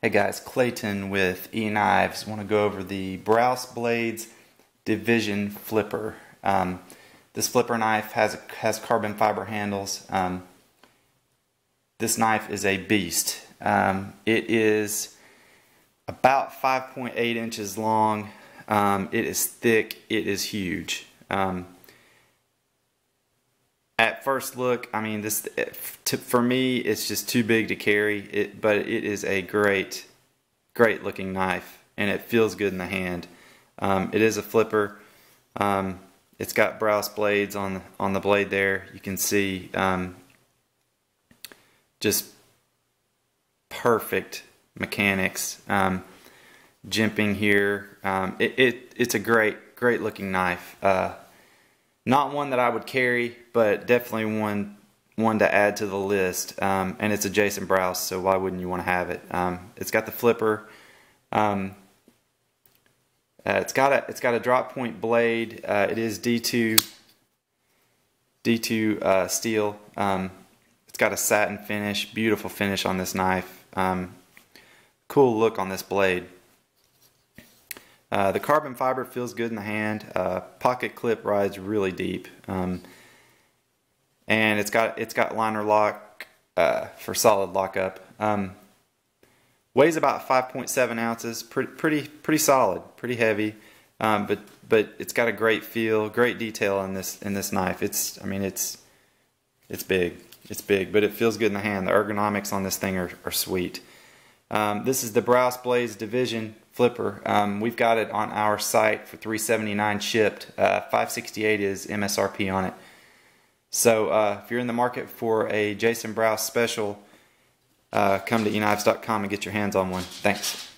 Hey guys, Clayton with eKnives. Want to go over the Brous Blades Division Flipper. This flipper knife has carbon fiber handles. This knife is a beast. It is about 5.8 inches long. It is thick. It is huge. At first look, I mean, for me, it's just too big to carry. But it is a great looking knife, and it feels good in the hand. It is a flipper. It's got Brous blades on the blade there. You can see just perfect mechanics. Jimping here. It's a great looking knife. Not one that I would carry, but definitely one to add to the list. And it's a Jason Brous, so why wouldn't you want to have it? It's got the flipper. It's got a drop point blade. It is D2 steel. It's got a satin finish, beautiful finish on this knife. Cool look on this blade. The carbon fiber feels good in the hand. Pocket clip rides really deep, and it's got liner lock for solid lockup. Weighs about 5.7 ounces. Pretty solid, pretty heavy, but it's got a great feel, great detail in this knife. It's big. It's big, but it feels good in the hand. The ergonomics on this thing are sweet. This is the Brous Blades Division Flipper. We've got it on our site for $379 shipped. $568 is MSRP on it. So if you're in the market for a Jason Brous special, come to eKnives.com and get your hands on one. Thanks.